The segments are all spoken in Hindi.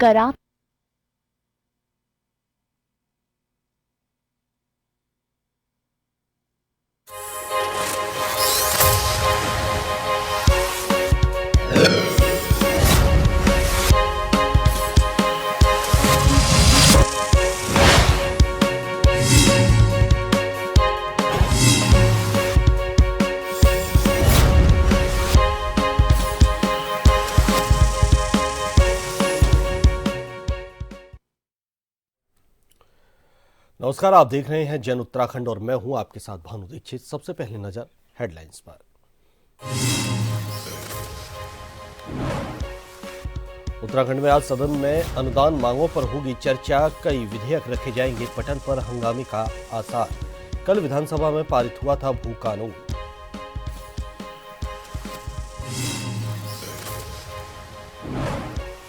करा। नमस्कार, आप देख रहे हैं जन उत्तराखंड और मैं हूं आपके साथ भानु दीक्षित। सबसे पहले नजर हेडलाइंस पर। उत्तराखंड में आज सदन में अनुदान मांगों पर होगी चर्चा। कई विधेयक रखे जाएंगे पटल पर, हंगामे का आसार। कल विधानसभा में पारित हुआ था भू कानून।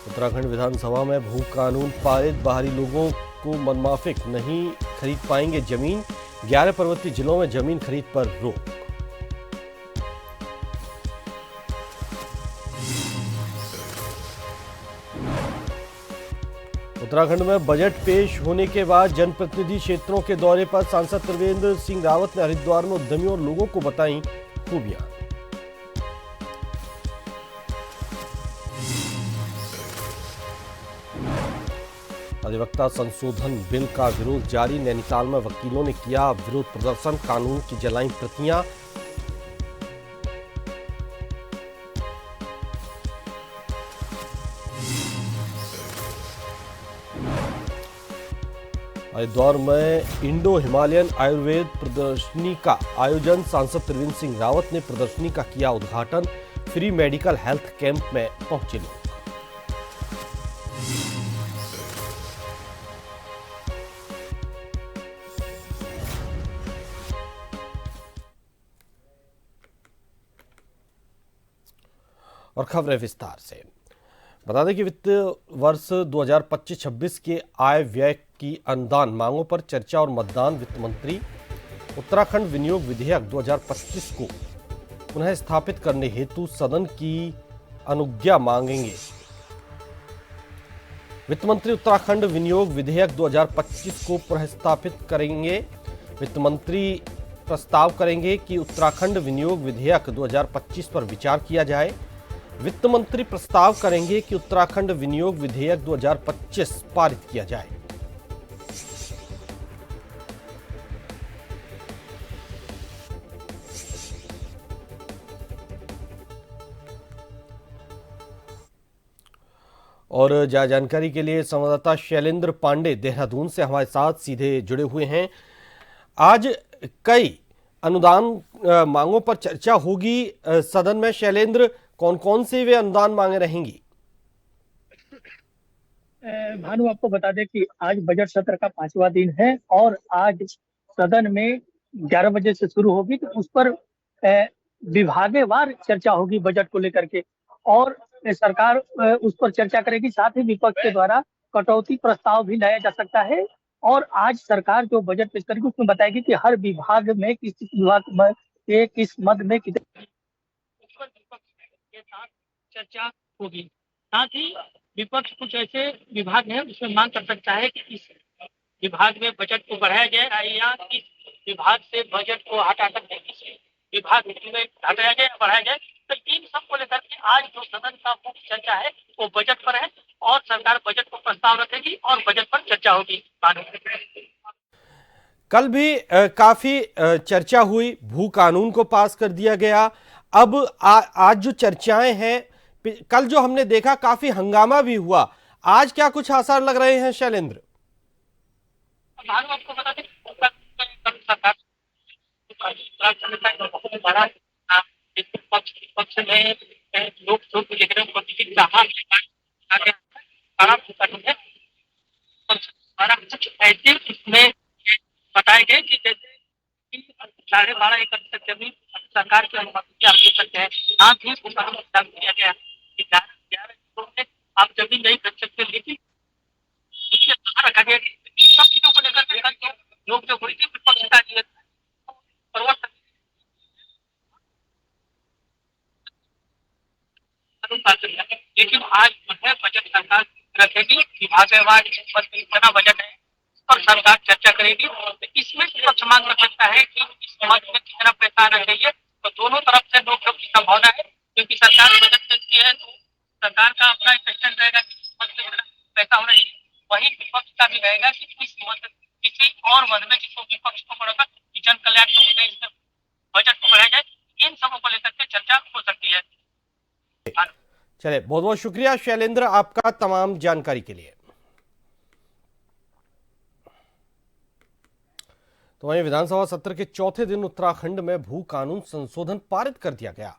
उत्तराखंड विधानसभा में भू कानून पारित। बाहरी लोगों को मनमाफिक नहीं खरीद पाएंगे जमीन। 11 पर्वतीय जिलों में जमीन खरीद पर रोक। उत्तराखंड में बजट पेश होने के बाद जनप्रतिनिधि क्षेत्रों के दौरे पर सांसद त्रिवेंद्र सिंह रावत ने हरिद्वार में उद्यमियों और लोगों को बताई खूबियां। अधिवक्ता संशोधन बिल का विरोध जारी। नैनीताल में वकीलों ने किया विरोध प्रदर्शन। कानून की जलाई प्रतियां। हरिद्वार में इंडो हिमालयन आयुर्वेद प्रदर्शनी का आयोजन। सांसद त्रिवेंद्र सिंह रावत ने प्रदर्शनी का किया उद्घाटन। फ्री मेडिकल हेल्थ कैंप में पहुंचे लोग। और खबरें विस्तार से। बता दें कि वित्त वर्ष 2025-26 के आय व्यय की अनुदान मांगों पर चर्चा और मतदान। वित्त मंत्री उत्तराखंड विनियोग विधेयक 2025 को पुनः स्थापित करने हेतु सदन की अनुज्ञा मांगेंगे। वित्त मंत्री उत्तराखंड विनियोग विधेयक 2025 को पुनः स्थापित करेंगे। वित्त मंत्री प्रस्ताव करेंगे कि उत्तराखंड विनियोग विधेयक 2025 पर विचार किया जाए। वित्त मंत्री प्रस्ताव करेंगे कि उत्तराखंड विनियोग विधेयक 2025 पारित किया जाए। और ज्यादा जानकारी के लिए संवाददाता शैलेंद्र पांडे देहरादून से हमारे साथ सीधे जुड़े हुए हैं। आज कई अनुदान मांगों पर चर्चा होगी सदन में। शैलेंद्र, कौन कौन से वे अनुदान मांगे रहेंगी? भानु, आपको बता दें कि आज बजट सत्र का 5वां दिन है और आज सदन में 11 बजे से शुरू होगी, तो उस पर विभागवार चर्चा होगी बजट को लेकर के। और सरकार उस पर चर्चा करेगी। साथ ही विपक्ष के द्वारा कटौती प्रस्ताव भी लाया जा सकता है। और आज सरकार जो बजट पेश करेगी उसमें बताएगी कि हर विभाग में किस विभाग में किस मद में कितने, उस पर विपक्ष के साथ चर्चा होगी। साथ ही विपक्ष कुछ ऐसे विभाग है उसमें मांग कर सकता है कि इस विभाग में बजट को बढ़ाया जाए या इस विभाग से बजट को हटा करके इस विभाग में हटाया जाए या बढ़ाया जाए। तो इन सबको लेकर के आज जो सदन का मुख्य चर्चा है वो बजट पर है और सरकार बजट को प्रस्ताव रखेगी और बजट पर चर्चा होगी। कल भी काफी चर्चा हुई, भू कानून को पास कर दिया गया। अब आज जो चर्चाएं हैं, कल जो हमने देखा काफी हंगामा भी हुआ, आज क्या कुछ आसार लग रहे हैं शैलेंद्र? आपको बता दें सरकार पक्ष में लोग जो लेकर ऐसे इसमें बताए गए कि जैसे 12.5 एकड़ तक जमीन सरकार की अनुमति से आप ले सकते हैं। साथ ही लागू किया गया कि 11 एकड़ में आप जमीन नहीं खरीद सकते, लेकिन उसके बाहर रखा गया कि इन सब चीजों को लेकर के लोग जो हुई थी विपक्ष का लेकिन आज जो है बजट सरकार रखेगी, विभागवार कितना बजट है और सरकार चर्चा करेगी। तो इसमें विपक्ष मांग कर सकता है कि इस मद में कितना पैसा आना चाहिए, तो दोनों तरफ से रोक की संभावना है, क्योंकि सरकार बजट देती है तो सरकार का अपना इंटेंशन रहेगा कि इस मद में कितना पैसा होना चाहिए, वही विपक्ष का भी रहेगा कि इस मद किसी और मद में जिसको विपक्ष को पड़ेगा कि जन कल्याण के मुद्दे इसमें बजट को बढ़ाया जाए। इन सबों को लेकर के चर्चा हो सकती है। चलिए, बहुत बहुत शुक्रिया शैलेंद्र आपका तमाम जानकारी के लिए। तो वहीं विधानसभा सत्र के चौथे दिन उत्तराखंड में भू कानून संशोधन पारित कर दिया गया।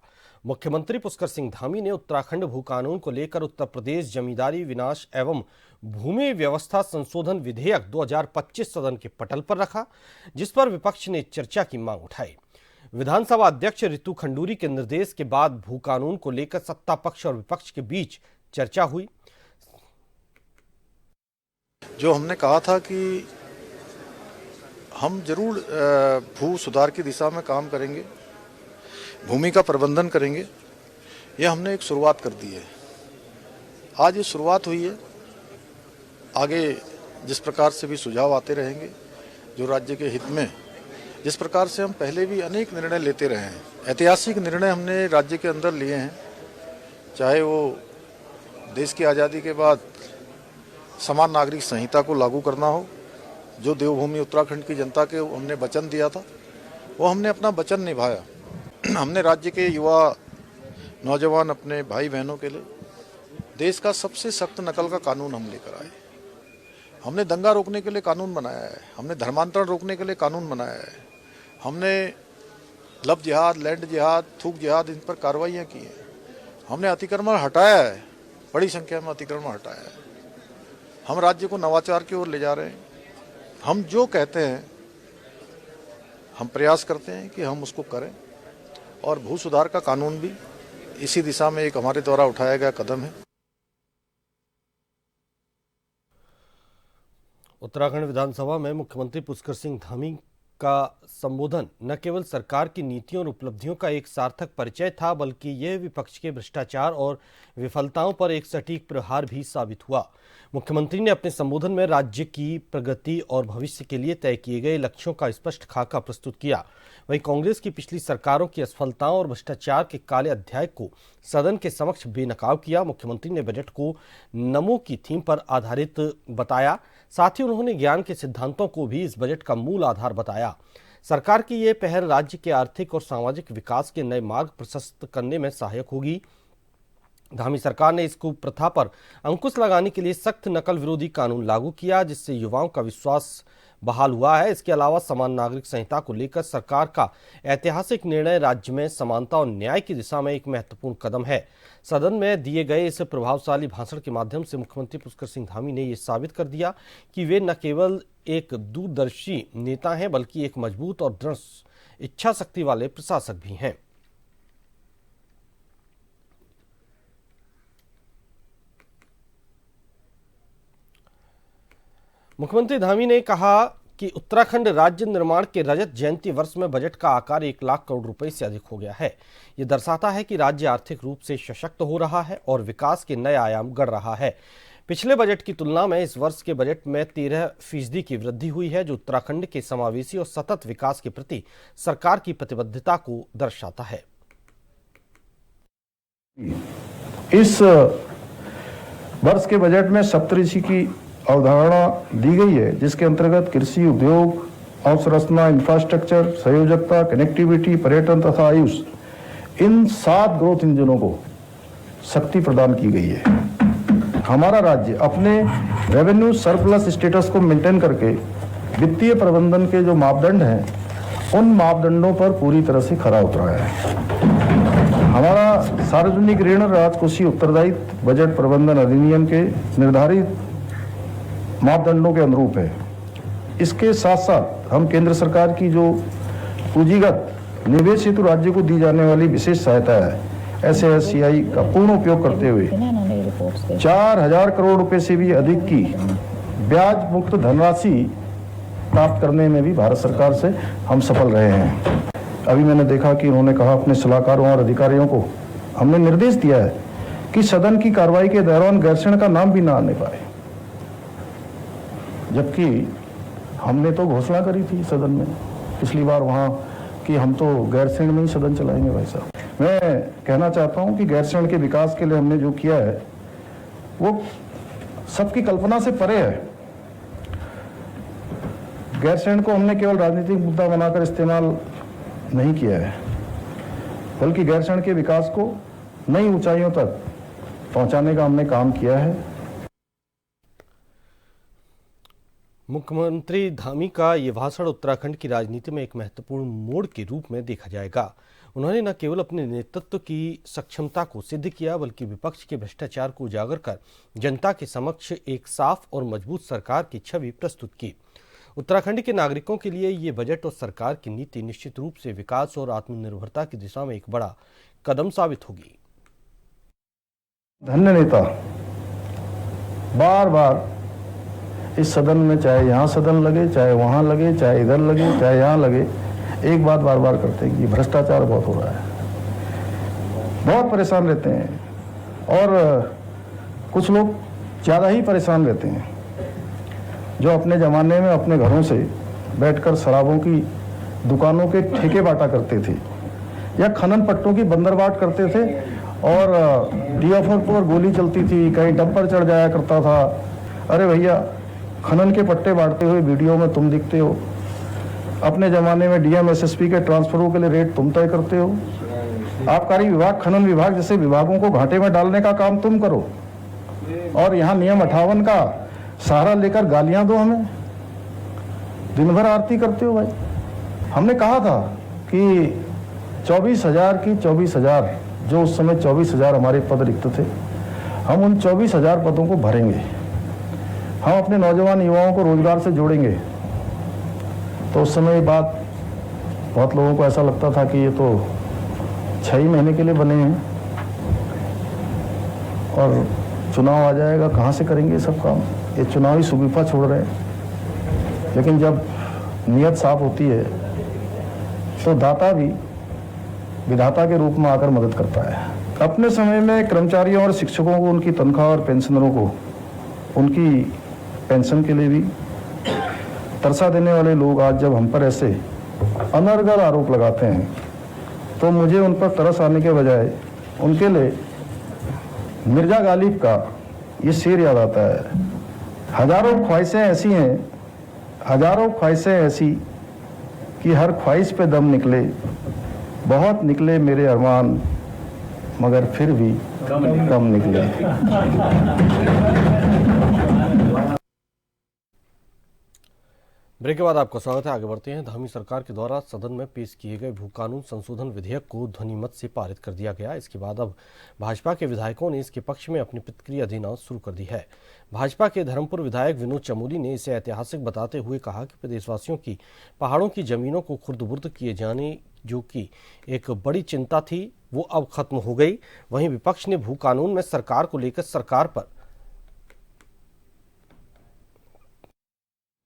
मुख्यमंत्री पुष्कर सिंह धामी ने उत्तराखंड भू कानून को लेकर उत्तर प्रदेश जमींदारी विनाश एवं भूमि व्यवस्था संशोधन विधेयक 2025 सदन के पटल पर रखा, जिस पर विपक्ष ने चर्चा की मांग उठाई। विधानसभा अध्यक्ष रितु खंडूरी के निर्देश के बाद भू कानून को लेकर सत्ता पक्ष और विपक्ष के बीच चर्चा हुई। जो हमने कहा था कि हम जरूर भू सुधार की दिशा में काम करेंगे, भूमि का प्रबंधन करेंगे, यह हमने एक शुरुआत कर दी है। आज ये शुरुआत हुई है, आगे जिस प्रकार से भी सुझाव आते रहेंगे जो राज्य के हित में, जिस प्रकार से हम पहले भी अनेक निर्णय लेते रहे हैं, ऐतिहासिक निर्णय हमने राज्य के अंदर लिए हैं, चाहे वो देश की आज़ादी के बाद समान नागरिक संहिता को लागू करना हो, जो देवभूमि उत्तराखंड की जनता के हमने वचन दिया था, वो हमने अपना वचन निभाया। हमने राज्य के युवा नौजवान अपने भाई बहनों के लिए देश का सबसे सख्त नकल का कानून हम लेकर आए। हमने दंगा रोकने के लिए कानून बनाया है, हमने धर्मांतरण रोकने के लिए कानून बनाया है, हमने लव जिहाद, लैंड जिहाद, थूक जिहाद, इन पर कार्रवाइयाँ की हैं। हमने अतिक्रमण हटाया है, बड़ी संख्या में अतिक्रमण हटाया है। हम राज्य को नवाचार की ओर ले जा रहे हैं। हम जो कहते हैं हम प्रयास करते हैं कि हम उसको करें, और भू सुधार का कानून भी इसी दिशा में एक हमारे द्वारा उठाया गया कदम है। उत्तराखंड विधानसभा में मुख्यमंत्री पुष्कर सिंह धामी का संबोधन न केवल सरकार की नीतियों और उपलब्धियों का एक सार्थक परिचय था, बल्कि यह विपक्ष के भ्रष्टाचार और विफलताओं पर एक सटीक प्रहार भी साबित हुआ। मुख्यमंत्री ने अपने संबोधन में राज्य की प्रगति और भविष्य के लिए तय किए गए लक्ष्यों का स्पष्ट खाका प्रस्तुत किया। वहीं कांग्रेस की पिछली सरकारों की असफलताओं और भ्रष्टाचार के काले अध्याय को सदन के समक्ष बेनकाब किया। मुख्यमंत्री ने बजट को नमो की थीम पर आधारित बताया। साथ ही उन्होंने ज्ञान के सिद्धांतों को भी इस बजट का मूल आधार बताया। सरकार की ये पहल राज्य के आर्थिक और सामाजिक विकास के नए मार्ग प्रशस्त करने में सहायक होगी। धामी सरकार ने इस कुप्रथा पर अंकुश लगाने के लिए सख्त नकल विरोधी कानून लागू किया, जिससे युवाओं का विश्वास बहाल हुआ है। इसके अलावा समान नागरिक संहिता को लेकर सरकार का ऐतिहासिक निर्णय राज्य में समानता और न्याय की दिशा में एक महत्वपूर्ण कदम है। सदन में दिए गए इस प्रभावशाली भाषण के माध्यम से मुख्यमंत्री पुष्कर सिंह धामी ने यह साबित कर दिया कि वे न केवल एक दूरदर्शी नेता हैं, बल्कि एक मजबूत और दृढ़ इच्छा शक्ति वाले प्रशासक भी हैं। मुख्यमंत्री धामी ने कहा कि उत्तराखंड राज्य निर्माण के रजत जयंती वर्ष में बजट का आकार 1 लाख करोड़ रुपए से अधिक हो गया है। यह दर्शाता है कि राज्य आर्थिक रूप से सशक्त हो रहा है और विकास के नए आयाम गढ़ रहा है। पिछले बजट की तुलना में इस वर्ष के बजट में 13% की वृद्धि हुई है, जो उत्तराखंड के समावेशी और सतत विकास के प्रति सरकार की प्रतिबद्धता को दर्शाता है। इस वर्ष के बजट में सप्तऋषि की अवधारणा दी गई है, जिसके अंतर्गत कृषि, उद्योग, अवसंरचना, इंफ्रास्ट्रक्चर, संयोजकता, कनेक्टिविटी, पर्यटन तथा आयुष, इन 7 ग्रोथ इंजनों को शक्ति प्रदान की गई है। हमारा राज्य अपने रेवेन्यू सरप्लस स्टेटस को मेंटेन करके वित्तीय प्रबंधन के जो मापदंड हैं, उन मापदंडों पर पूरी तरह से खरा उतरा है। हमारा सार्वजनिक ऋण राजकोषीय उत्तरदायित्व बजट प्रबंधन अधिनियम के निर्धारित मापदंडों के अनुरूप है। इसके साथ साथ हम केंद्र सरकार की जो पूंजीगत निवेश हेतु राज्य को दी जाने वाली विशेष सहायता है SASCI का पूर्ण उपयोग करते हुए 4000 करोड़ रुपए से भी अधिक की ब्याज मुक्त धनराशि प्राप्त करने में भी भारत सरकार से हम सफल रहे हैं। अभी मैंने देखा कि उन्होंने कहा अपने सलाहकारों और अधिकारियों को हमने निर्देश दिया है कि सदन की कार्रवाई के दौरान गैरसैंण का नाम भी ना आने पाए, जबकि हमने तो घोषणा करी थी सदन में पिछली बार वहां कि हम तो गैरसैंण में ही सदन चलाएंगे। भाई साहब, मैं कहना चाहता हूं कि गैरसैंण के विकास के लिए हमने जो किया है वो सबकी कल्पना से परे है। गैरसैंण को हमने केवल राजनीतिक मुद्दा बनाकर इस्तेमाल नहीं किया है, बल्कि गैरसैंण के विकास को नई ऊंचाइयों तक पहुंचाने का हमने काम किया है। मुख्यमंत्री धामी का ये भाषण उत्तराखंड की राजनीति में एक महत्वपूर्ण मोड़ के रूप में देखा जाएगा। उन्होंने न केवल अपने नेतृत्व की सक्षमता को सिद्ध किया, बल्कि विपक्ष के भ्रष्टाचार को उजागर कर जनता के समक्ष एक साफ और मजबूत सरकार की छवि प्रस्तुत की। उत्तराखंड के नागरिकों के लिए ये बजट और सरकार की नीति निश्चित रूप से विकास और आत्मनिर्भरता की दिशा में एक बड़ा कदम साबित होगी। धन्य नेता बार बार इस सदन में, चाहे यहाँ सदन लगे, चाहे वहाँ लगे, चाहे इधर लगे, चाहे यहाँ लगे, एक बात बार बार करते हैं कि भ्रष्टाचार बहुत हो रहा है। बहुत परेशान रहते हैं और कुछ लोग ज़्यादा ही परेशान रहते हैं, जो अपने ज़माने में अपने घरों से बैठकर शराबों की दुकानों के ठेके बांटा करते थे या खनन पट्टों की बंदरबाट करते थे और डीएफओ पर गोली चलती थी, कहीं डंपर चढ़ जाया करता था। अरे भैया, खनन के पट्टे बांटते हुए वीडियो में तुम दिखते हो, अपने ज़माने में डीएम एसएसपी के ट्रांसफरों के लिए रेट तुम तय करते हो, आबकारी विभाग, खनन विभाग जैसे विभागों को घाटे में डालने का काम तुम करो, और यहाँ नियम 58 का सहारा लेकर गालियां दो हमें, दिन भर आरती करते हो। भाई, हमने कहा था कि 24,000 की 24,000, जो उस समय 24,000 हमारे पद रिक्त थे, हम उन 24,000 पदों को भरेंगे, हम अपने नौजवान युवाओं को रोजगार से जोड़ेंगे। तो उस समय ये बात बहुत लोगों को ऐसा लगता था कि ये तो 6 ही महीने के लिए बने हैं और चुनाव आ जाएगा, कहाँ से करेंगे सब काम, ये चुनावी सुगीफा छोड़ रहे हैं। लेकिन जब नीयत साफ होती है तो दाता भी विधाता के रूप में आकर मदद करता है। अपने समय में कर्मचारियों और शिक्षकों को, उनकी तनख्वाह और पेंशनरों को उनकी पेंशन के लिए भी तरसा देने वाले लोग आज जब हम पर ऐसे अनर्गल आरोप लगाते हैं, तो मुझे उन पर तरस आने के बजाय उनके लिए मिर्जा गालिब का ये शेर याद आता है। हजारों ख्वाहिशें ऐसी हैं, हजारों ख्वाहिशें ऐसी कि हर ख्वाहिश पे दम निकले, बहुत निकले मेरे अरमान, मगर फिर भी कम निकले। ब्रेक के बाद आपका स्वागत है। आगे बढ़ते हैं। धामी सरकार के द्वारा सदन में पेश किए गए भू कानून संशोधन विधेयक को ध्वनिमत से पारित कर दिया गया। इसके बाद अब भाजपा के विधायकों ने इसके पक्ष में अपनी प्रतिक्रिया देना शुरू कर दी है। भाजपा के धर्मपुर विधायक विनोद चमोली ने इसे ऐतिहासिक बताते हुए कहा कि प्रदेशवासियों की पहाड़ों की जमीनों को खुर्द-बुर्द किए जाने जो कि एक बड़ी चिंता थी, वो अब खत्म हो गई। वहीं विपक्ष ने भू कानून में सरकार को लेकर सरकार पर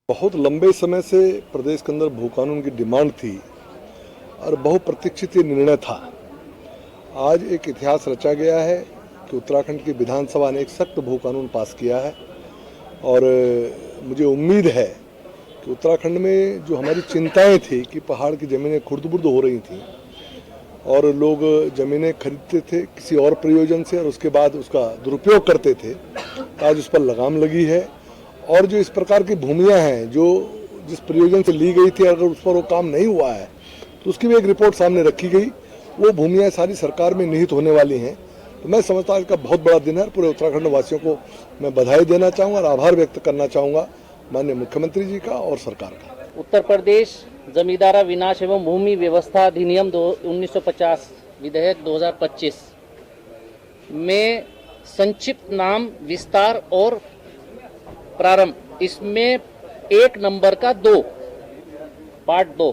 बहुत लंबे समय से प्रदेश के अंदर भू कानून की डिमांड थी और बहुप्रतीक्षित ये निर्णय था। आज एक इतिहास रचा गया है कि उत्तराखंड की विधानसभा ने एक सख्त भू कानून पास किया है और मुझे उम्मीद है कि उत्तराखंड में जो हमारी चिंताएं थी कि पहाड़ की ज़मीनें खुर्द-बुर्द हो रही थीं और लोग ज़मीनें खरीदते थे किसी और प्रयोजन से और उसके बाद उसका दुरुपयोग करते थे, आज उस पर लगाम लगी है। और जो इस प्रकार की भूमियां हैं जो जिस प्रयोजन से ली गई थी, अगर उस पर वो काम नहीं हुआ है तो उसकी भी एक रिपोर्ट सामने रखी गई। वो भूमियां सारी सरकार में निहित होने वाली हैं। तो मैं समझता हूँ इसका बहुत बड़ा दिन है। पूरे उत्तराखंड वासियों को मैं बधाई देना चाहूँगा और आभार व्यक्त करना चाहूँगा माननीय मुख्यमंत्री जी का और सरकार का। उत्तर प्रदेश जमींदारा विनाश एवं भूमि व्यवस्था अधिनियम 1950 विधेयक 2025 में संक्षिप्त नाम, विस्तार और प्रारंभ, इसमें 1 नंबर का 2 पार्ट 2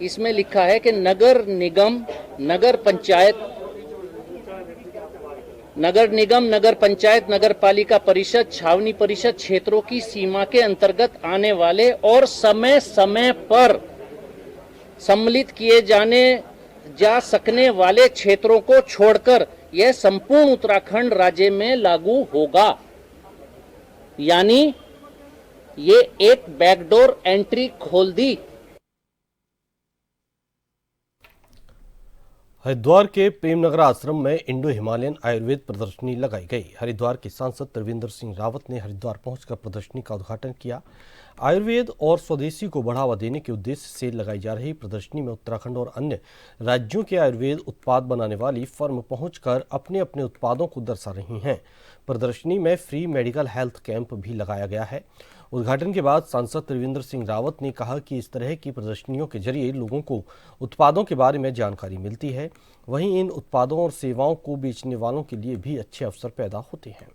इसमें लिखा है कि नगर निगम, नगर पंचायत, नगर पालिका परिषद, छावनी परिषद क्षेत्रों की सीमा के अंतर्गत आने वाले और समय समय पर सम्मिलित किए जाने जा सकने वाले क्षेत्रों को छोड़कर यह संपूर्ण उत्तराखंड राज्य में लागू होगा। यानी ये एक बैकडोर एंट्री खोल दी। हरिद्वार के प्रेमनगर आश्रम में इंडो हिमालयन आयुर्वेद प्रदर्शनी लगाई गई। हरिद्वार के सांसद त्रिवेंद्र सिंह रावत ने हरिद्वार पहुंचकर प्रदर्शनी का उद्घाटन किया। आयुर्वेद और स्वदेशी को बढ़ावा देने के उद्देश्य से लगाई जा रही प्रदर्शनी में उत्तराखंड और अन्य राज्यों के आयुर्वेद उत्पाद बनाने वाली फर्म पहुंचकर अपने अपने उत्पादों को दर्शा रही हैं। प्रदर्शनी में फ्री मेडिकल हेल्थ कैंप भी लगाया गया है। उद्घाटन के बाद सांसद त्रिवेंद्र सिंह रावत ने कहा कि इस तरह की प्रदर्शनियों के जरिए लोगों को उत्पादों के बारे में जानकारी मिलती है, वहीं इन उत्पादों और सेवाओं को बेचने वालों के लिए भी अच्छे अवसर पैदा होते हैं।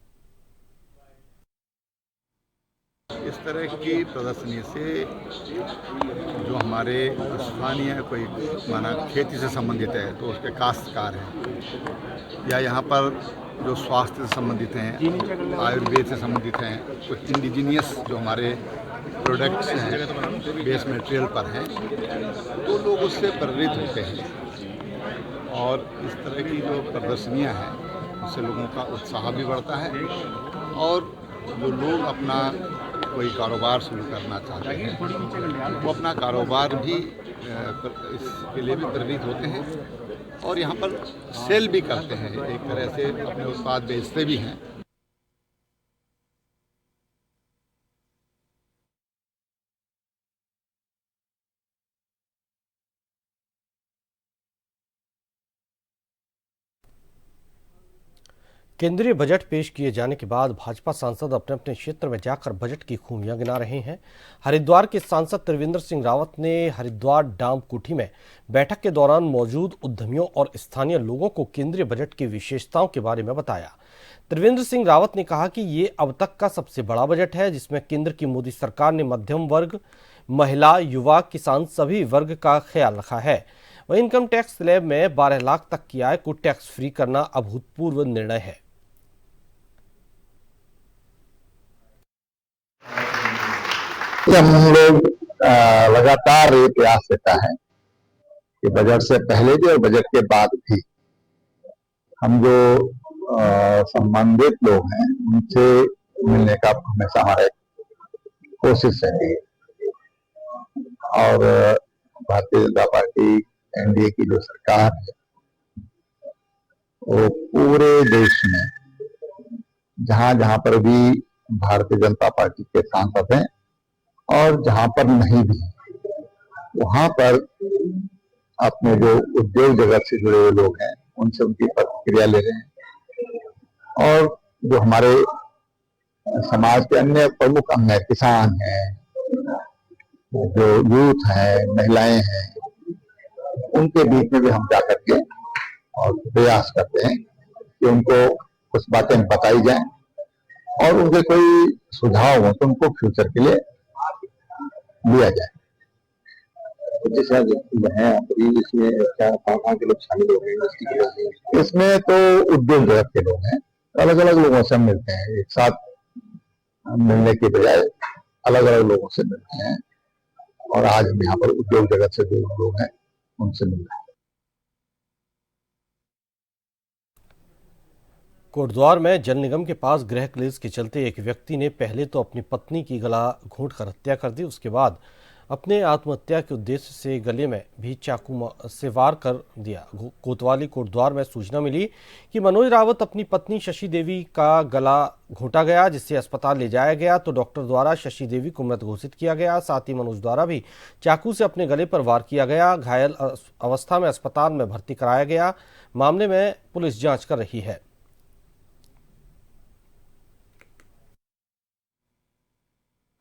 इस तरह की प्रदर्शनी से जो हमारे स्थानीय कोई माना खेती से संबंधित है तो उसके काश्तकार हैं, या यहाँ पर जो स्वास्थ्य से संबंधित हैं, आयुर्वेद से संबंधित हैं, कुछ इंडिजीनियस जो हमारे प्रोडक्ट्स हैं बेस मटेरियल पर हैं, तो लोग उससे प्रेरित होते हैं। और इस तरह की जो प्रदर्शनियाँ हैं उससे लोगों का उत्साह भी बढ़ता है, और जो लोग अपना कोई कारोबार शुरू करना चाहते हैं वो अपना कारोबार भी इसके लिए भी प्रेरित होते हैं, और यहाँ पर सेल भी करते हैं, एक तरह से अपने उत्पाद बेचते भी हैं। केंद्रीय बजट पेश किए जाने के बाद भाजपा सांसद अपने अपने क्षेत्र में जाकर बजट की खूबियां गिना रहे हैं। हरिद्वार के सांसद त्रिवेंद्र सिंह रावत ने हरिद्वार डाम कुठी में बैठक के दौरान मौजूद उद्यमियों और स्थानीय लोगों को केंद्रीय बजट की विशेषताओं के बारे में बताया। त्रिवेंद्र सिंह रावत ने कहा कि ये अब तक का सबसे बड़ा बजट है जिसमें केंद्र की मोदी सरकार ने मध्यम वर्ग, महिला, युवा, किसान सभी वर्ग का ख्याल रखा है। वहीं इनकम टैक्स स्लैब में 12 लाख तक की आय को टैक्स फ्री करना अभूतपूर्व निर्णय है। हम लोग लगातार ये प्रयास रहता है कि बजट से पहले भी और बजट के बाद भी हम जो संबंधित लोग हैं उनसे मिलने का हमेशा हमारा कोशिश रहती है। और भारतीय जनता पार्टी एनडीए की जो सरकार है वो पूरे देश में जहां जहां पर भी भारतीय जनता पार्टी के सांसद हैं और जहां पर नहीं भी वहां पर अपने जो उद्योग जगत से जुड़े हुए लोग हैं उनसे उनकी प्रतिक्रिया ले रहे हैं। और जो हमारे समाज के अन्य प्रमुख अंग हैं, किसान हैं, जो यूथ हैं, महिलाएं हैं, उनके बीच में भी हम जाकर के और प्रयास करते हैं कि उनको कुछ बातें बताई जाएं और उनके कोई सुझाव हो तो उनको फ्यूचर के लिए लिया जाए। जैसे इसमें क्या कहाँ के लोग शामिल हो गए? इसमें तो उद्योग जगत के लोग हैं, अलग अलग लोगों से हम मिलते हैं, एक साथ मिलने के बजाय अलग अलग लोगों से मिलते हैं। और आज हम यहाँ पर उद्योग जगत से जो लोग हैं उनसे मिल रहे हैं। कोटद्वार में जल निगम के पास गृह क्लेश के चलते एक व्यक्ति ने पहले तो अपनी पत्नी की गला घोंटकर हत्या कर दी, उसके बाद अपने आत्महत्या के उद्देश्य से गले में भी चाकू से वार कर दिया। कोतवाली कोटद्वार में सूचना मिली कि मनोज रावत अपनी पत्नी शशि देवी का गला घोंटा गया, जिससे अस्पताल ले जाया गया तो डॉक्टर द्वारा शशि देवी को मृत घोषित किया गया। साथ ही मनोज द्वारा भी चाकू से अपने गले पर वार किया गया। घायल अवस्था में अस्पताल में भर्ती कराया गया। मामले में पुलिस जांच कर रही है।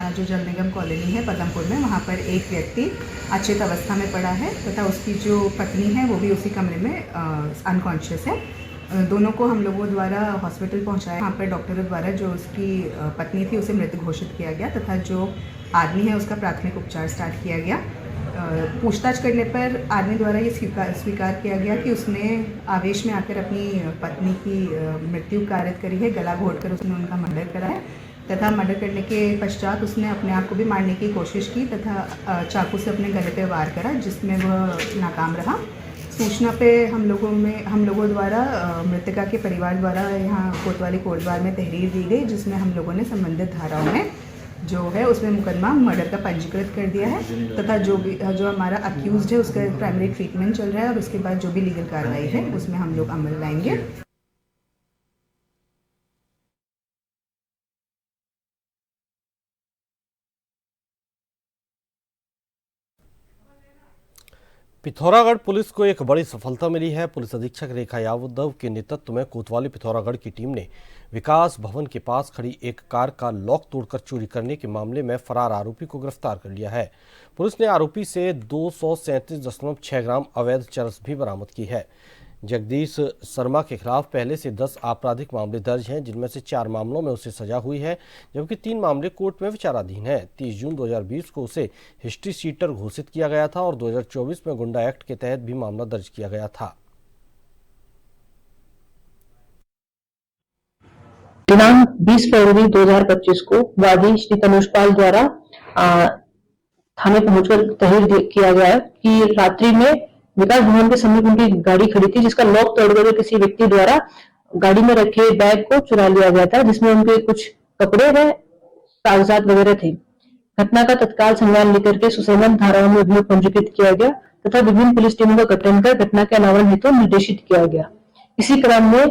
जो जल निगम कॉलोनी है पदमपुर में, वहाँ पर एक व्यक्ति अचेत अवस्था में पड़ा है तथा उसकी जो पत्नी है वो भी उसी कमरे में अनकॉन्शियस है। दोनों को हम लोगों द्वारा हॉस्पिटल पहुँचाया। वहाँ पर डॉक्टरों द्वारा जो उसकी पत्नी थी उसे मृत घोषित किया गया तथा जो आदमी है उसका प्राथमिक उपचार स्टार्ट किया गया। पूछताछ करने पर आदमी द्वारा ये स्वीकार किया गया कि उसने आवेश में आकर अपनी पत्नी की मृत्यु कारित करी है। गला घोंटकर उसने उनका मर्डर करा है तथा मर्डर करने के पश्चात उसने अपने आप को भी मारने की कोशिश की तथा चाकू से अपने गले पे वार करा, जिसमें वह नाकाम रहा। सूचना पे हम लोगों द्वारा मृतका के परिवार द्वारा यहाँ कोतवाली कोटद्वार में तहरीर दी गई, जिसमें हम लोगों ने संबंधित धाराओं में जो है उसमें मुकदमा मर्डर का पंजीकृत कर दिया है, तथा जो हमारा अक्यूज्ड है उसका प्राइमरी ट्रीटमेंट चल रहा है और उसके बाद जो भी लीगल कार्रवाई है उसमें हम लोग अमल लाएंगे। पिथौरागढ़ पुलिस को एक बड़ी सफलता मिली है। पुलिस अधीक्षक रेखा यादव के नेतृत्व में कोतवाली पिथौरागढ़ की टीम ने विकास भवन के पास खड़ी एक कार का लॉक तोड़कर चोरी करने के मामले में फरार आरोपी को गिरफ्तार कर लिया है। पुलिस ने आरोपी से 237.6 ग्राम अवैध चरस भी बरामद की है। जगदीश शर्मा के खिलाफ पहले से 10 आपराधिक मामले दर्ज हैं, जिनमें से 4 मामलों में उसे सजा हुई है, जबकि 3 मामले कोर्ट में विचाराधीन हैं। 30 जून 2020 को उसे हिस्ट्री शीटर घोषित किया गया था और 2024 में गुंडा एक्ट के तहत भी मामला दर्ज किया गया था। दिनांक 20 फरवरी 2025 को वादी श्री तनुषपाल द्वारा थाने पहुंचकर तहरीर किया गया कि रात्रि में विकास भवन के समीप उनकी गाड़ी खड़ी थी, जिसका लॉक तोड़कर किसी व्यक्ति द्वारा गाड़ी में रखे बैग को चुरा लिया गया था, जिसमें उनके कुछ कपड़े व कागजात वगैरह थे। घटना का तत्काल संज्ञान लेकर के सुसंबद्ध धाराओं में अभियोग पंजीकृत किया गया तथा विभिन्न पुलिस टीमों का गठन कर घटना के अनावरण हेतु निर्देशित किया गया। इसी क्रम में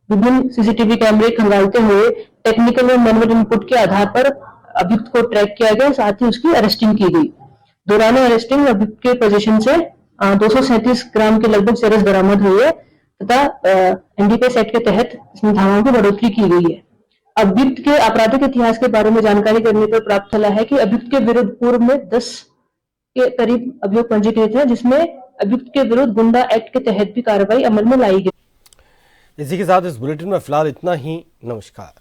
विभिन्न सीसीटीवी कैमरे खंगालते हुए टेक्निकल और मैनुअल इनपुट के आधार पर अभियुक्त को ट्रैक किया गया, साथ ही उसकी अरेस्टिंग की गई। दौरान अरेस्टिंग अभियुक्त के पोजीशन से 237 ग्राम के लगभग चरस बरामद हुई है तथा एनडीपीएस एक्ट के तहत इसमें धाराओं की बढ़ोतरी की गई है। अभियुक्त के आपराधिक इतिहास के बारे में जानकारी करने पर प्राप्त चला है कि अभियुक्त के विरुद्ध पूर्व में 10 के करीब अभियोग पंजीकृत है, जिसमें अभियुक्त के विरुद्ध गुंडा एक्ट के तहत भी कार्रवाई अमल में लाई गई। इसी के साथ इस बुलेटिन में फिलहाल इतना ही। नमस्कार।